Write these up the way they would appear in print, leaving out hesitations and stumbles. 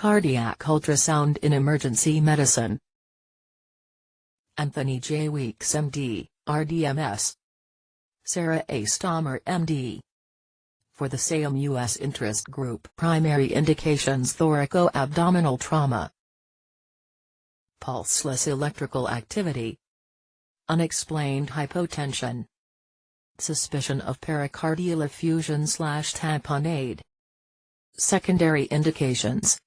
Cardiac ultrasound in emergency medicine. Anthony J. Weeks MD, RDMS. Sarah A. Stommer MD. For the same U.S. interest group. Primary indications: thoraco-abdominal trauma, pulseless electrical activity, unexplained hypotension, suspicion of pericardial effusion/tamponade. Secondary indications: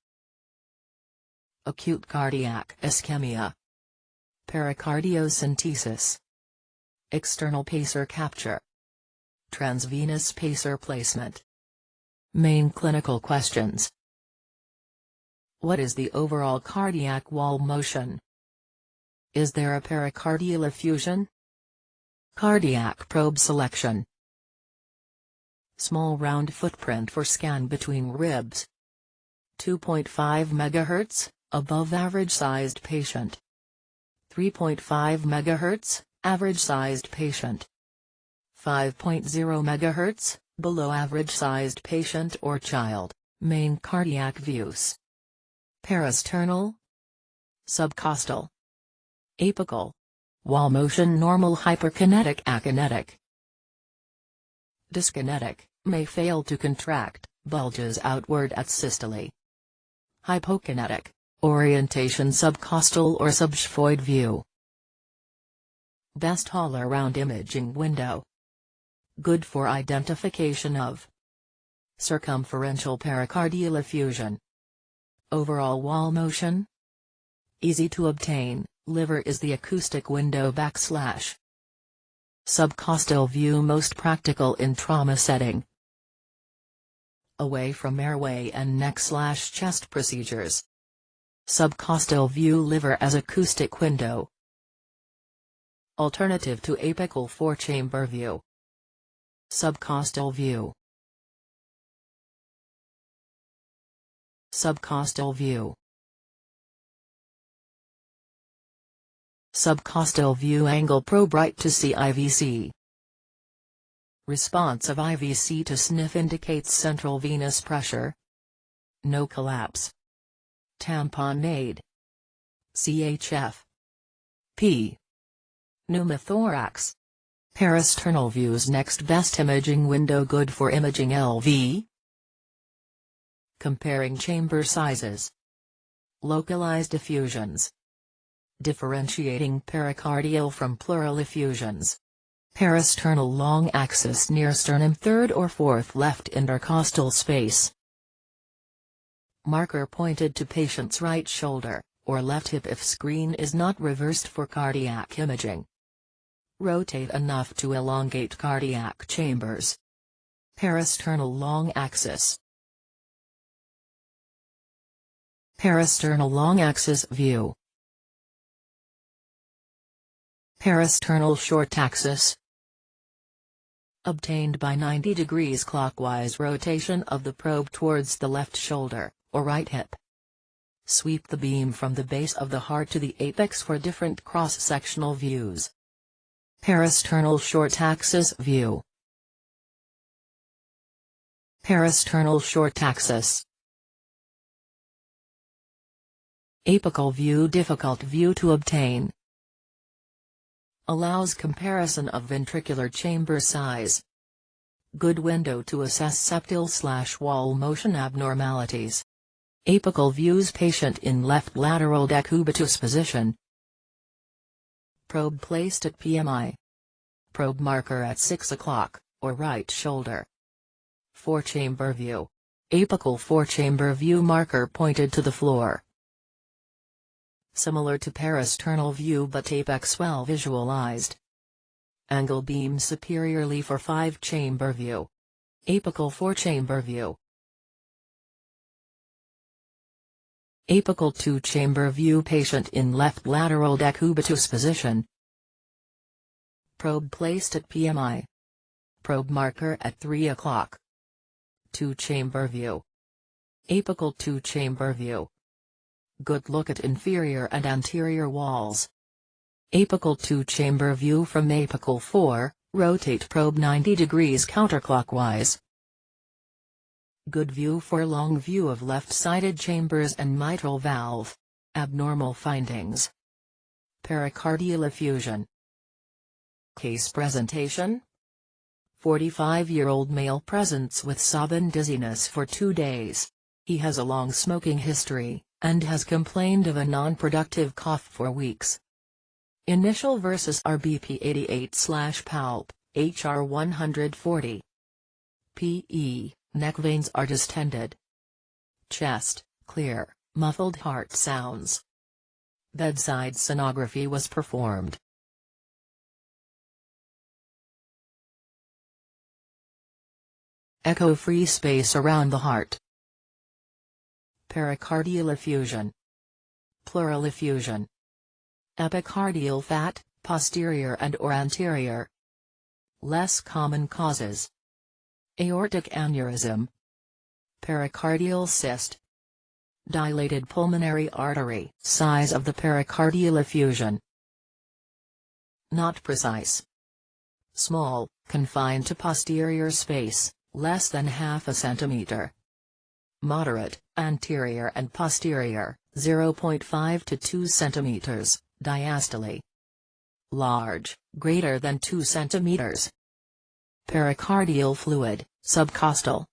acute cardiac ischemia, pericardiocentesis, external pacer capture, transvenous pacer placement. Main clinical questions: what is the overall cardiac wall motion? Is there a pericardial effusion? Cardiac probe selection. Small round footprint for scan between ribs. 2.5 MHz, above average sized patient. 3.5 MHz, average sized patient. 5.0 MHz, below average sized patient or child. Main cardiac views: parasternal, subcostal, apical. Wall motion: normal, hyperkinetic, akinetic. Dyskinetic, may fail to contract, bulges outward at systole. Hypokinetic, orientation subcostal or subxiphoid view. Best all-around imaging window. Good for identification of circumferential pericardial effusion. Overall wall motion. Easy to obtain. Liver is the acoustic window / subcostal view most practical in trauma setting. Away from airway and neck/chest procedures. Subcostal view: liver as acoustic window. Alternative to apical 4-chamber view. Subcostal view. Subcostal view. Subcostal view angle: probe right to see IVC. Response of IVC to sniff indicates central venous pressure. No collapse. Tamponade. CHF. P. Pneumothorax. Parasternal views: next best imaging window, good for imaging LV. Comparing chamber sizes. Localized effusions. Differentiating pericardial from pleural effusions. Parasternal long axis near sternum, third or fourth left intercostal space. Marker pointed to patient's right shoulder, or left hip if screen is not reversed for cardiac imaging. Rotate enough to elongate cardiac chambers. Parasternal long axis. Parasternal long axis view. Parasternal short axis. Obtained by 90 degrees clockwise rotation of the probe towards the left shoulder, or right hip. Sweep the beam from the base of the heart to the apex for different cross-sectional views. Parasternal short axis view. Parasternal short axis. Apical view: difficult view to obtain. Allows comparison of ventricular chamber size. Good window to assess septal/wall motion abnormalities. Apical views: patient in left lateral decubitus position. Probe placed at PMI. Probe marker at 6 o'clock, or right shoulder. 4-chamber view. Apical 4-chamber view: marker pointed to the floor. Similar to parasternal view but apex well visualized. Angle beam superiorly for 5-chamber view. Apical 4-chamber view. Apical 2-chamber view: patient in left lateral decubitus position. Probe placed at PMI. Probe marker at 3 o'clock. 2-chamber view. Apical 2-chamber view. Good look at inferior and anterior walls. Apical 2-chamber view from apical 4, rotate probe 90 degrees counterclockwise. Good view for long view of left-sided chambers and mitral valve. Abnormal findings. Pericardial effusion. Case presentation. 45-year-old male presents with sudden dizziness for 2 days. He has a long smoking history, and has complained of a non-productive cough for weeks. Initial versus RBP 88/PALP, HR 140. PE, neck veins are distended. Chest, clear, muffled heart sounds. Bedside sonography was performed. Echo-free space around the heart. Pericardial effusion. Pleural effusion. Epicardial fat, posterior and/or anterior. Less common causes. Aortic aneurysm. Pericardial cyst. Dilated pulmonary artery. Size of the pericardial effusion. Not precise. Small, confined to posterior space, less than half a centimeter. Moderate, anterior and posterior, 0.5 to 2 centimeters, diastole. Large, greater than 2 centimeters. Pericardial fluid, subcostal.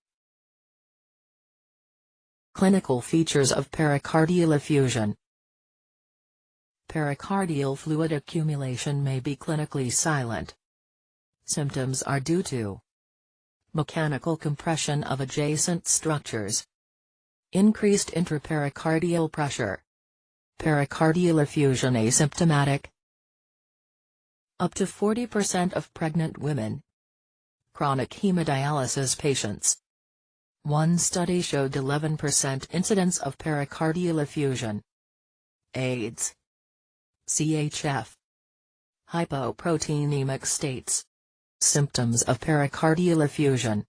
Clinical features of pericardial effusion. Pericardial fluid accumulation may be clinically silent. Symptoms are due to mechanical compression of adjacent structures, increased intrapericardial pressure, pericardial effusion asymptomatic. Up to 40% of pregnant women. Chronic hemodialysis patients. One study showed 11% incidence of pericardial effusion. AIDS. CHF. Hypoproteinemic states. Symptoms of pericardial effusion.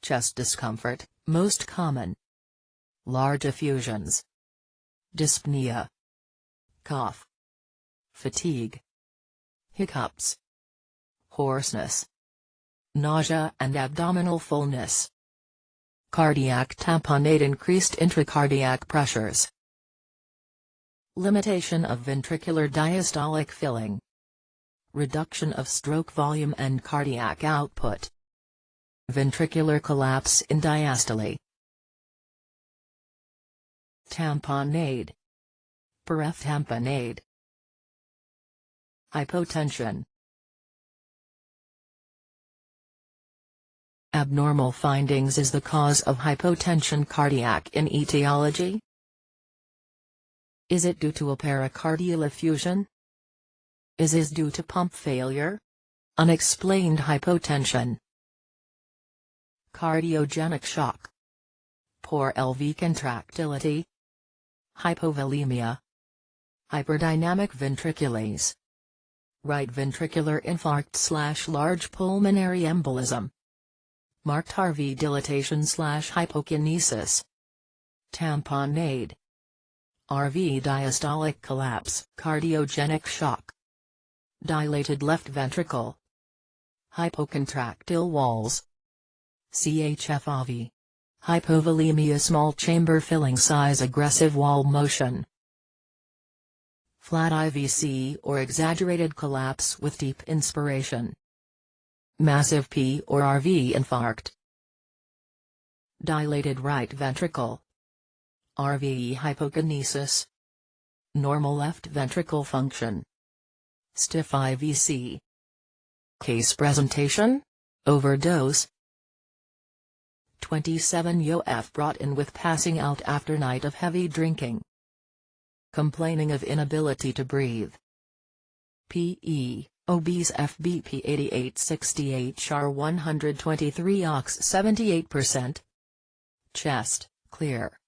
Chest discomfort, most common. Large effusions. Dyspnea. Cough. Fatigue. Hiccups. Hoarseness. Nausea and abdominal fullness. Cardiac tamponade, increased intracardiac pressures. Limitation of ventricular diastolic filling. Reduction of stroke volume and cardiac output. Ventricular collapse in diastole. Tamponade. Paratamponade. Hypotension. Abnormal findings. Is the cause of hypotension cardiac in etiology? Is it due to a pericardial effusion? Is it due to pump failure? Unexplained hypotension. Cardiogenic shock. Poor LV contractility. Hypovolemia. Hyperdynamic ventriculase. Right ventricular infarct/large pulmonary embolism. Marked RV dilatation/hypokinesis. Tamponade. RV diastolic collapse, cardiogenic shock. Dilated left ventricle. Hypocontractile walls. CHF-AV. Hypovolemia, small chamber filling size, aggressive wall motion. Flat IVC or exaggerated collapse with deep inspiration. Massive P or RV infarct. Dilated right ventricle. RV hypokinesis. Normal left ventricle function. Stiff IVC. Case presentation. Overdose. 27 YoF brought in with passing out after night of heavy drinking. Complaining of inability to breathe. PE, obese, FBP 8860, HR 123, OX 78%. Chest, clear.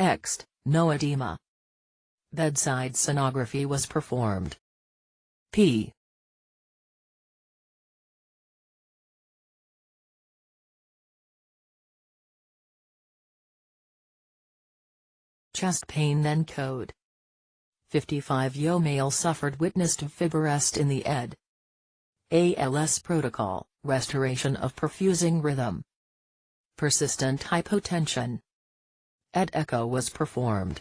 Ext, no edema. Bedside sonography was performed. P. Chest pain, then code. 55-year male suffered witnessed fibroarrest in the ED. ALS protocol, restoration of perfusing rhythm. Persistent hypotension. Echo was performed.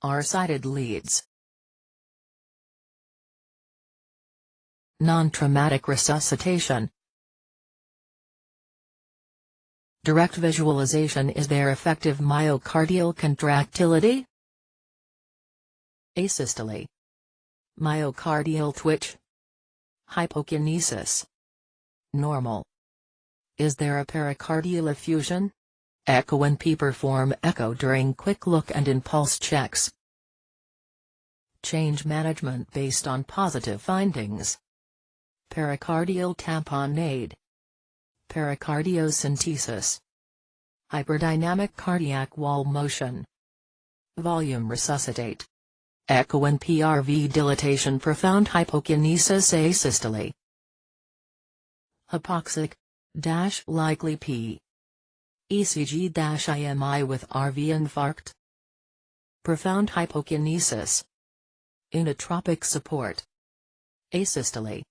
Are cited leads. Non-traumatic resuscitation. Direct visualization. Is there effective myocardial contractility? Asystole. Myocardial twitch. Hypokinesis. Normal. Is there a pericardial effusion? Echo. When P perform echo during quick look and impulse checks. Change management based on positive findings. Pericardial tamponade. Pericardiocentesis. Hyperdynamic cardiac wall motion. Volume resuscitate. Echo and PRV dilatation. Profound hypokinesis. Asystole. Hypoxic. Likely P. ECG-IMI with RV infarct. Profound hypokinesis. Inotropic support. Asystole.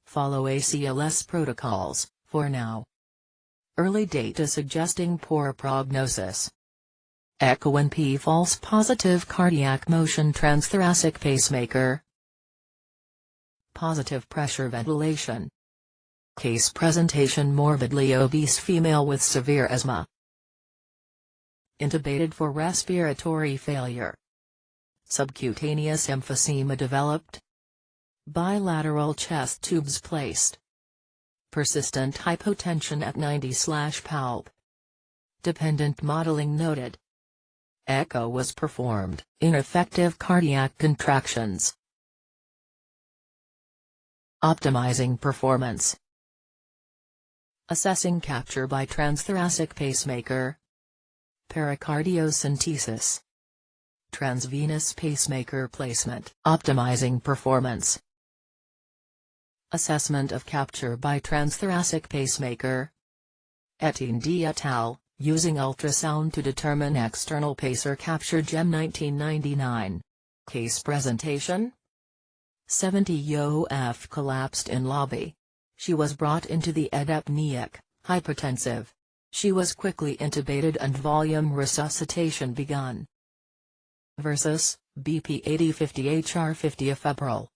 Follow ACLS protocols, for now. Early data suggesting poor prognosis. Echo and P false positive cardiac motion. Transthoracic pacemaker. Positive pressure ventilation. Case presentation: morbidly obese female with severe asthma. Intubated for respiratory failure. Subcutaneous emphysema developed. Bilateral chest tubes placed. Persistent hypotension at 90/palp. Dependent modeling noted. Echo was performed. Ineffective cardiac contractions. Optimizing performance. Assessing capture by transthoracic pacemaker. Pericardiocentesis. Transvenous pacemaker placement. Optimizing performance. Assessment of capture by transthoracic pacemaker. Etienne et al., using ultrasound to determine external pacer capture. Gem 1999. Case presentation. 70-year-old collapsed in lobby. She was brought into the ED apneic, hypertensive. She was quickly intubated and volume resuscitation begun. Versus, BP 8050 HR50 febrile.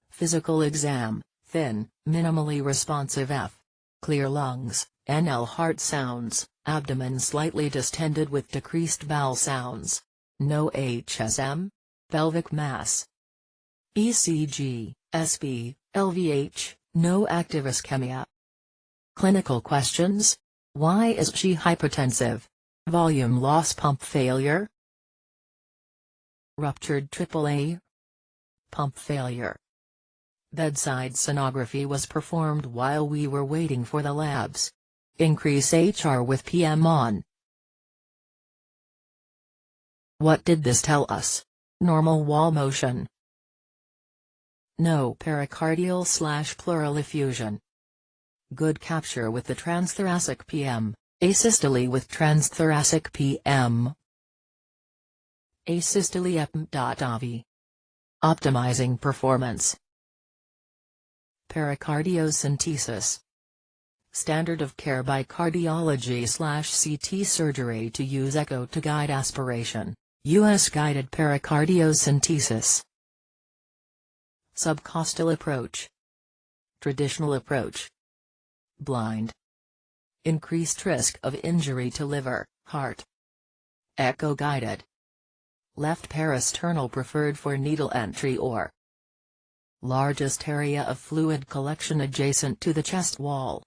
Physical exam: thin, minimally responsive F. Clear lungs, NL heart sounds, abdomen slightly distended with decreased bowel sounds. No HSM. Pelvic mass. ECG, SB, LVH. No active ischemia. Clinical questions: why is she hypertensive? Volume loss. Pump failure. Ruptured AAA. Pump failure. Bedside sonography was performed while we were waiting for the labs. Increase HR with PM on. What did this tell us? Normal wall motion. No pericardial/pleural effusion. Good capture with the transthoracic PM, asystole with transthoracic PM. Asystole EPM.AV. Optimizing performance. Pericardiocentesis. Standard of care by cardiology/CT surgery to use echo to guide aspiration. US guided pericardiocentesis. Subcostal approach. Traditional approach. Blind. Increased risk of injury to liver, heart. Echo guided. Left parasternal preferred for needle entry or. Largest area of fluid collection adjacent to the chest wall.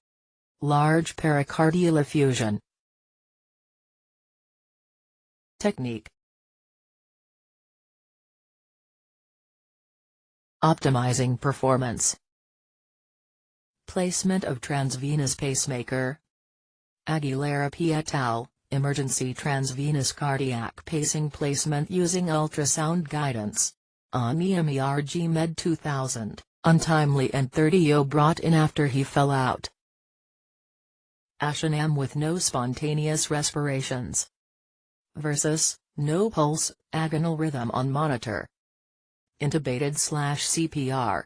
Large pericardial effusion. Technique. Optimizing performance. Placement of transvenous pacemaker. Aguilera P. et al., emergency transvenous cardiac pacing placement using ultrasound guidance. On EMERG Med 2000, untimely and 30-0 brought in after he fell out. Ashanam with no spontaneous respirations. Versus, No pulse, agonal rhythm on monitor. Intubated/CPR.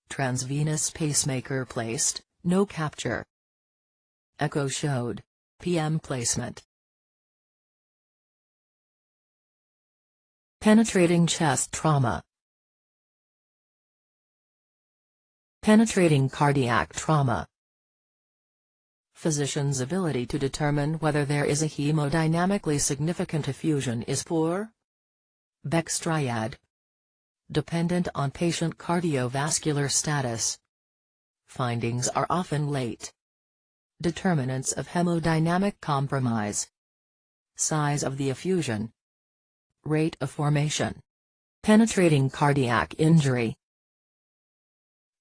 Transvenous pacemaker placed, no capture. Echo showed. PM placement. Penetrating chest trauma. Penetrating cardiac trauma. Physician's ability to determine whether there is a hemodynamically significant effusion is poor. Beck's triad. Dependent on patient cardiovascular status. Findings are often late. Determinants of hemodynamic compromise. Size of the effusion. Rate of formation. Penetrating cardiac injury.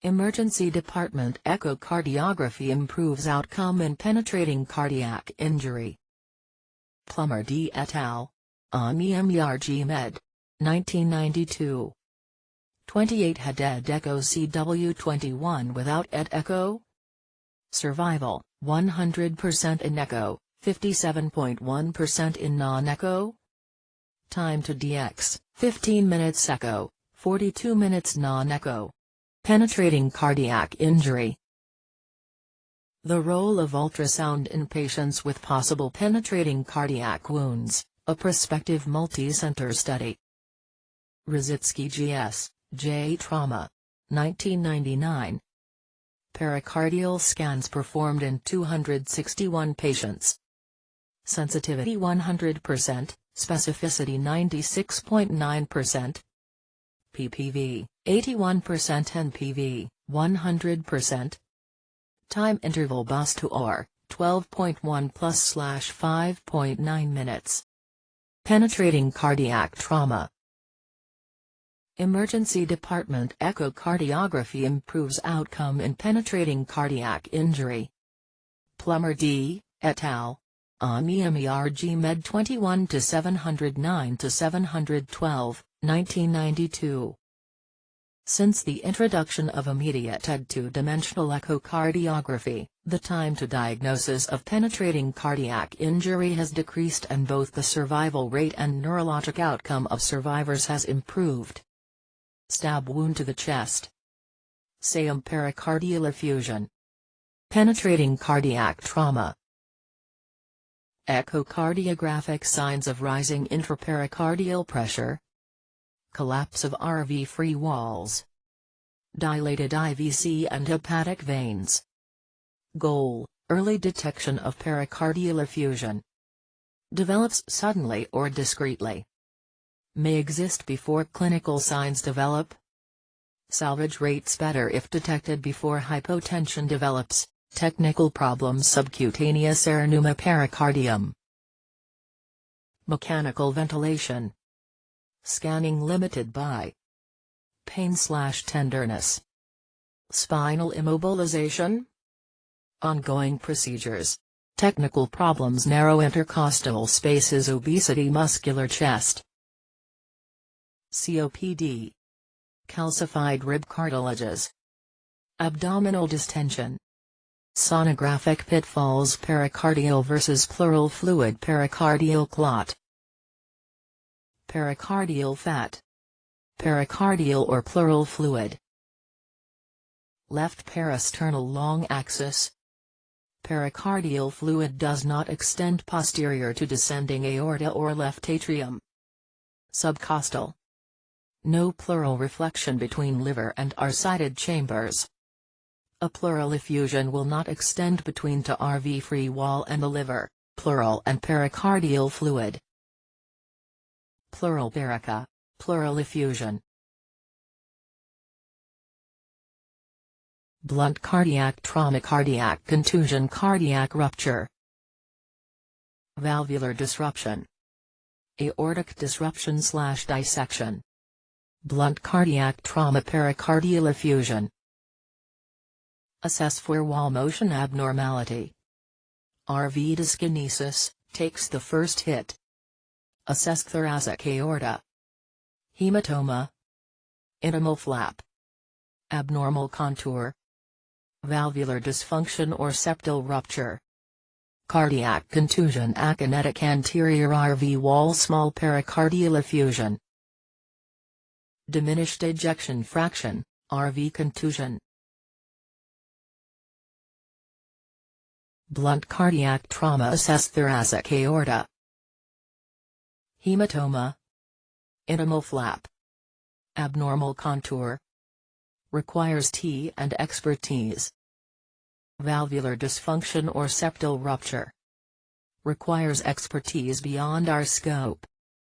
Emergency department echocardiography improves outcome in penetrating cardiac injury. Plummer D. et al. MERG Med. 1992. 28 head echo CW21 without echo. Survival, 100% in echo, 57.1% in non-echo. Time to DX, 15 minutes echo, 42 minutes non-echo. Penetrating cardiac injury. The role of ultrasound in patients with possible penetrating cardiac wounds, a prospective multi-center study. Rositsky G.S., J. Trauma. 1999. Pericardial scans performed in 261 patients. Sensitivity 100%, specificity 96.9%. PPV, 81% NPV, 100%. Time interval bus to OR, 12.1 +/5.9 minutes. Penetrating cardiac trauma. Emergency department echocardiography improves outcome in penetrating cardiac injury. Plummer D. et al. MERG Med 21 to 709 to 712, 1992. Since the introduction of immediate two-dimensional echocardiography, the time to diagnosis of penetrating cardiac injury has decreased and both the survival rate and neurologic outcome of survivors has improved. Stab wound to the chest. SAM pericardial effusion. Penetrating cardiac trauma. Echocardiographic signs of rising intrapericardial pressure. Collapse of RV-free walls. Dilated IVC and hepatic veins. Goal, early detection of pericardial effusion. Develops suddenly or discreetly. May exist before clinical signs develop. Salvage rates better if detected before hypotension develops. Technical problems: subcutaneous arenuma pericardium. Mechanical ventilation. Scanning limited by pain/tenderness. Spinal immobilization. Ongoing procedures. Technical problems: narrow intercostal spaces, obesity, muscular chest. COPD. Calcified rib cartilages. Abdominal distension. Sonographic pitfalls: pericardial versus pleural fluid, pericardial clot. Pericardial fat. Pericardial or pleural fluid. Left parasternal long axis. Pericardial fluid does not extend posterior to descending aorta or left atrium. Subcostal. No pleural reflection between liver and arsided chambers. A pleural effusion will not extend between to RV-free wall and the liver, pleural and pericardial fluid. Pleural perica, pleural effusion. Blunt cardiac trauma, cardiac contusion, cardiac rupture. Valvular disruption. Aortic disruption/dissection. Blunt cardiac trauma, pericardial effusion. Assess for wall motion abnormality. RV dyskinesis, takes the first hit. Assess thoracic aorta. Hematoma. Intimal flap. Abnormal contour. Valvular dysfunction or septal rupture. Cardiac contusion, akinetic anterior RV wall, small pericardial effusion. Diminished ejection fraction, RV contusion. Blunt cardiac trauma, assess thoracic aorta. Hematoma. Intimal flap. Abnormal contour. Requires T and expertise. Valvular dysfunction or septal rupture. Requires expertise beyond our scope.